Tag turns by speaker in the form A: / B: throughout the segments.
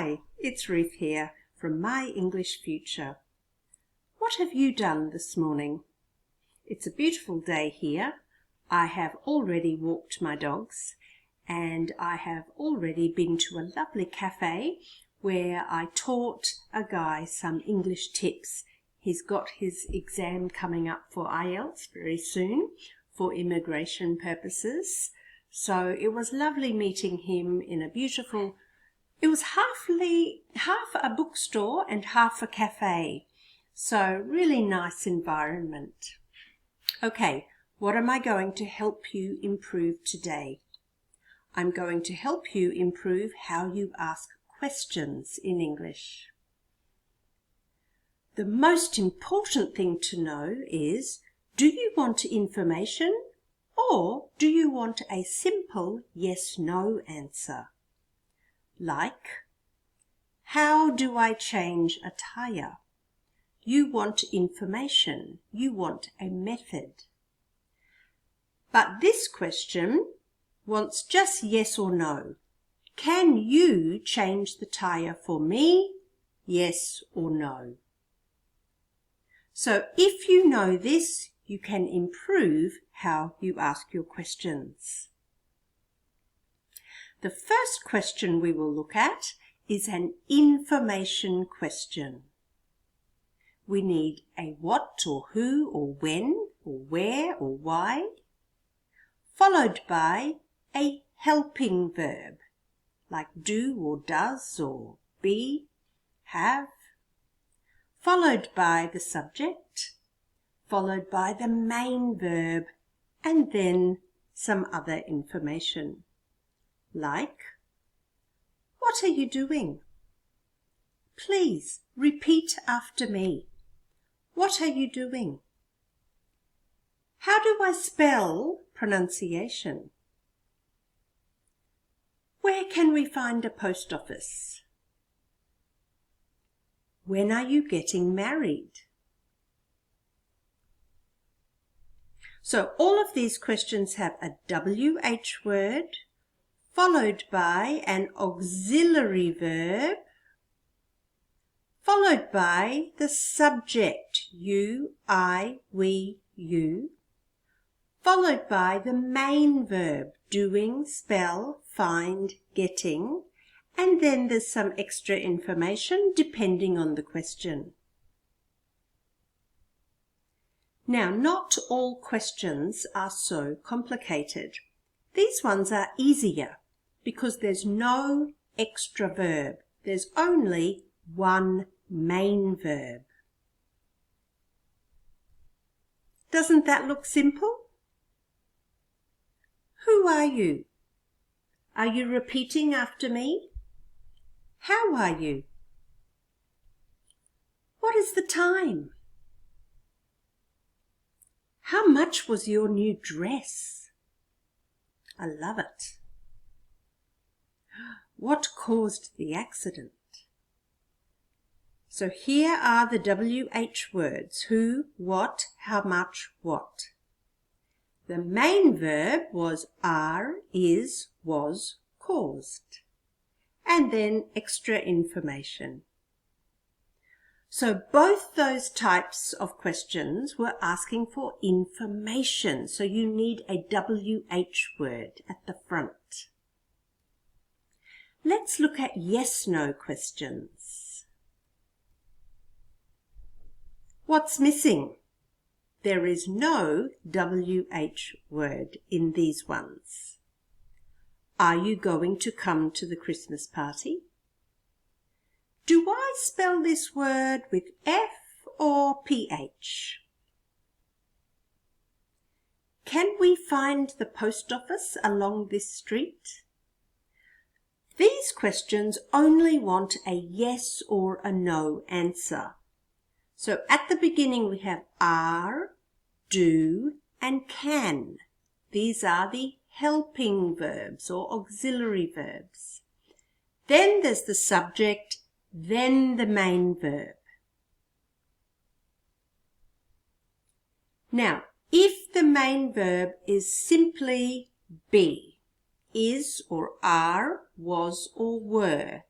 A: Hi, it's Ruth here from My English Future. What have you done this morning? It's a beautiful day here. I have already walked my dogs and I have already been to a lovely cafe where I taught a guy some English tips. He's got his exam coming up for IELTS very soon for immigration purposes. So it was lovely meeting him in a beautiful, it was half a bookstore and half a cafe. So really nice environment. Okay, what am I going to help you improve today? I'm going to help you improve how you ask questions in English. The most important thing to know is, do you want information or do you want a simple yes/no answer? Like, how do I change a tire? You want information, you want a method. But this question wants just yes or no. Can you change the tire for me? Yes or no? So if you know this, you can improve how you ask your questions. The first question we will look at is an information question. We need a what or who or when or where or why, followed by a helping verb like do or does or be, have, followed by the subject, followed by the main verb, and then some other information. Like, what are you doing? Please repeat after me. What are you doing? How do I spell pronunciation? Where can we find a post office? When are you getting married? So all of these questions have a WH word followed by an auxiliary verb followed by the subject you, I, we, you, followed by the main verb doing, spell, find, getting, and then there's some extra information depending on the question. Now, not all questions are so complicated. These ones are easier because there's no extra verb. There's only one main verb. Doesn't that look simple? Who are you? Are you repeating after me? How are you? What is the time? How much was your new dress? I love it. What caused the accident? So here are the WH words, who, what, how much, what. The main verb was are, is, was, caused. And then extra information. So both those types of questions were asking for information. So you need a WH word at the front. Let's look at yes/no questions. What's missing? There is no WH word in these ones. Are you going to come to the Christmas party? Do I spell this word with F or PH? Can we find the post office along this street? These questions only want a yes or a no answer. So at the beginning we have are, do, and can. These are the helping verbs or auxiliary verbs. Then there's the subject, then the main verb. Now, if the main verb is simply be, is or are, was or were,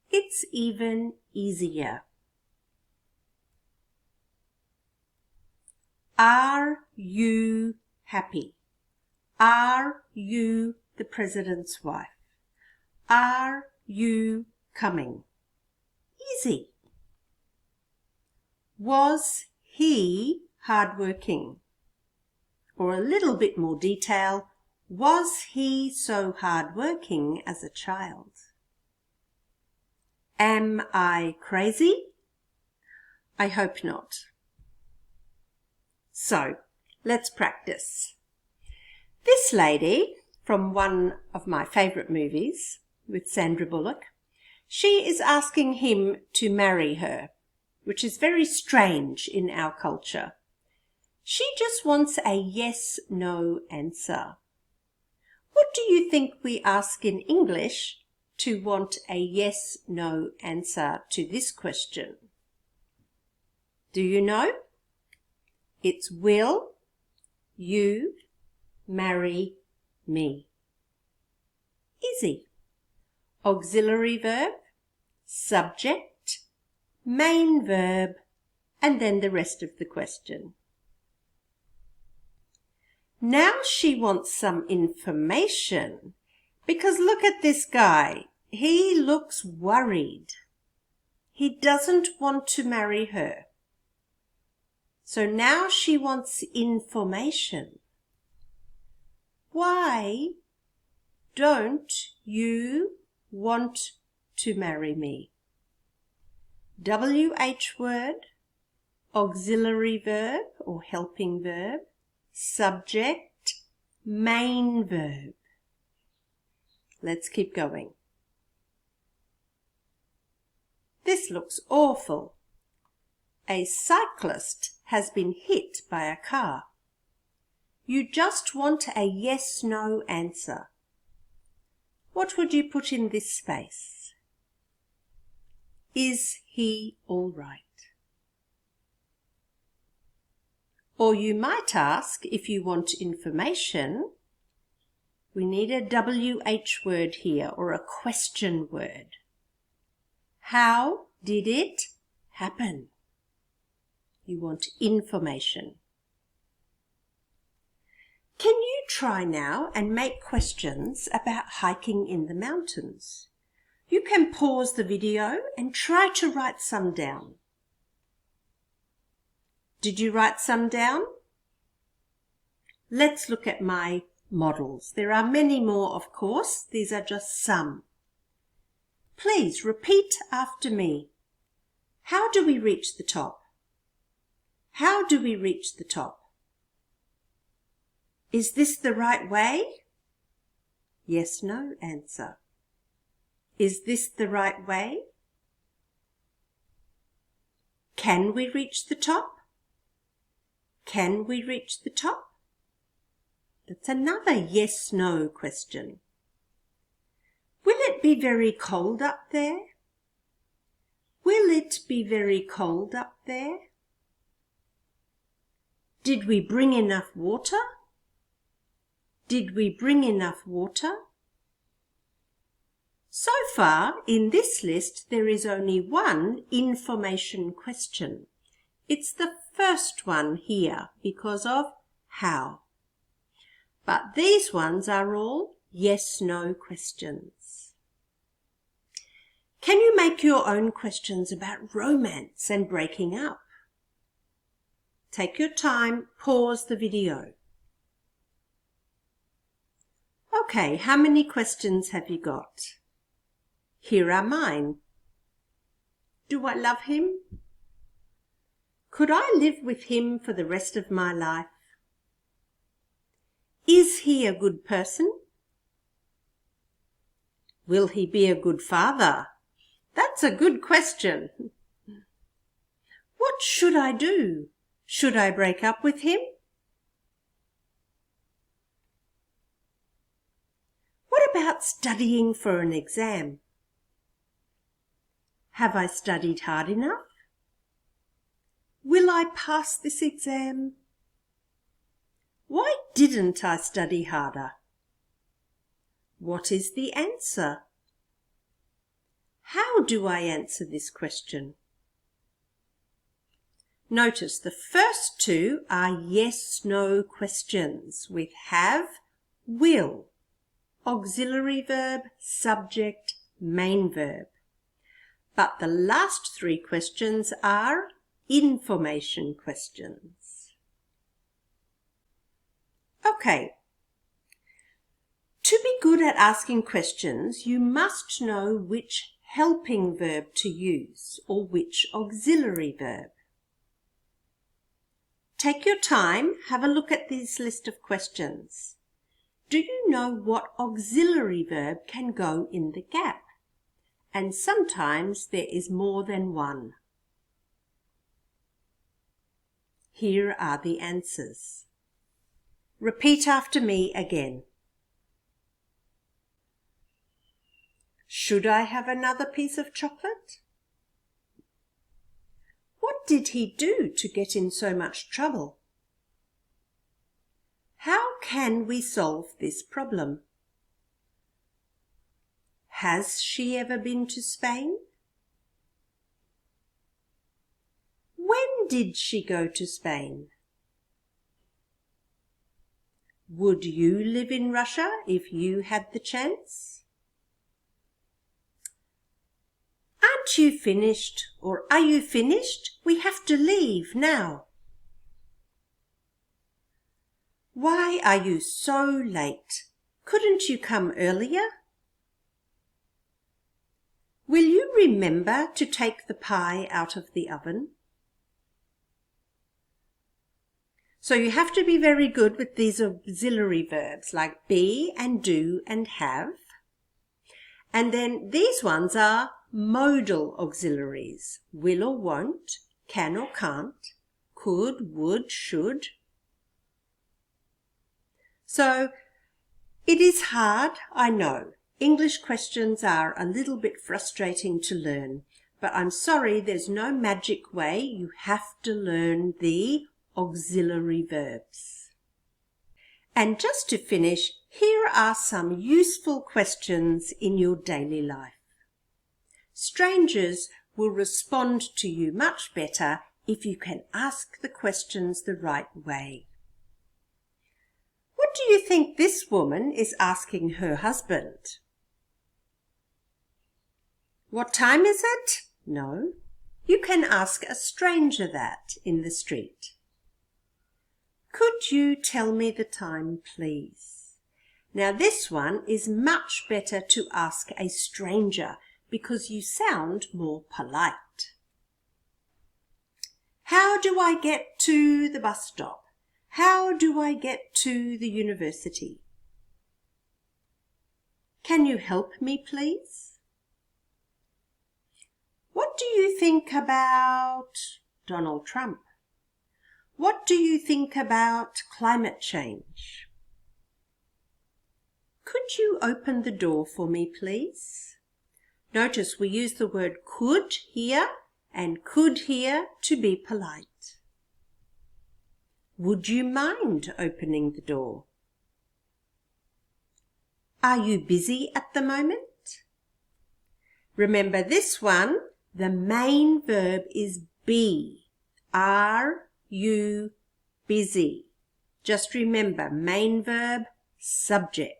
A: It's even easier. Are you happy? Are you the president's wife? Are you coming? Easy. Was he hardworking? Or a little bit more detail, was he so hardworking as a child? Am I crazy? I hope not. So, let's practice. This lady, from one of my favourite movies with Sandra Bullock, she is asking him to marry her, which is very strange in our culture. She just wants a yes-no answer. What do you think we ask in English to want a yes-no answer to this question? Do you know? It's will you marry me? Easy. Auxiliary verb, subject, main verb, and then the rest of the question. Now she wants some information because look at this guy. He looks worried. He doesn't want to marry her. So now she wants information. Why don't you want to marry me? WH word, auxiliary verb or helping verb, subject, main verb. Let's keep going. This looks awful. A cyclist has been hit by a car. You just want a yes-no answer. What would you put in this space? Is he all right? Or you might ask, if you want information, we need a WH word here or a question word. How did it happen? You want information. Can you try now and make questions about hiking in the mountains? You can pause the video and try to write some down. Did you write some down? Let's look at my models. There are many more, of course. These are just some. Please repeat after me. How do we reach the top? How do we reach the top? Is this the right way? Yes, no answer. Is this the right way? Can we reach the top? Can we reach the top? That's another yes-no question. Will it be very cold up there? Will it be very cold up there? Did we bring enough water? Did we bring enough water? So far, in this list, there is only one information question. It's the first one here because of how. But these ones are all yes-no questions. Can you make your own questions about romance and breaking up? Take your time, pause the video. Okay, how many questions have you got? Here are mine. Do I love him? Could I live with him for the rest of my life? Is he a good person? Will he be a good father? That's a good question. What should I do? Should I break up with him? What about studying for an exam? Have I studied hard enough? Will I pass this exam? Why didn't I study harder? What is the answer? How do I answer this question? Notice the first two are yes/no questions with have, will, auxiliary verb, subject, main verb. But the last three questions are information questions. Okay. To be good at asking questions, you must know which helping verb to use or which auxiliary verb. Take your time, have a look at this list of questions. Do you know what auxiliary verb can go in the gap? And sometimes there is more than one. Here are the answers. Repeat after me again. Should I have another piece of chocolate? What did he do to get in so much trouble? How can we solve this problem? Has she ever been to Spain? When did she go to Spain? Would you live in Russia if you had the chance? Aren't you finished, or are you finished? We have to leave now. Why are you so late? Couldn't you come earlier? Will you remember to take the pie out of the oven? So you have to be very good with these auxiliary verbs like be and do and have. And then these ones are modal auxiliaries, will or won't, can or can't, could, would, should. So it is hard, I know. English questions are a little bit frustrating to learn, but I'm sorry there's no magic way. You have to learn the auxiliary verbs. And just to finish, here are some useful questions in your daily life. Strangers will respond to you much better if you can ask the questions the right way. What do you think this woman is asking her husband? What time is it? No. You can ask a stranger that in the street. Could you tell me the time, please? Now this one is much better to ask a stranger because you sound more polite. How do I get to the bus stop? How do I get to the university? Can you help me, please? What do you think about Donald Trump? What do you think about climate change? Could you open the door for me, please? Notice we use the word could here and could here to be polite. Would you mind opening the door? Are you busy at the moment? Remember this one, the main verb is be. Are you busy? Just remember, main verb, subject.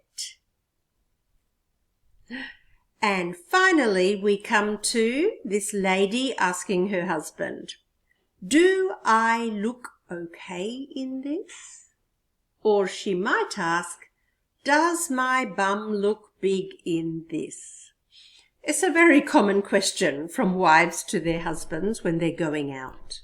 A: And finally, we come to this lady asking her husband, do I look okay in this? Or she might ask, does my bum look big in this? It's a very common question from wives to their husbands when they're going out.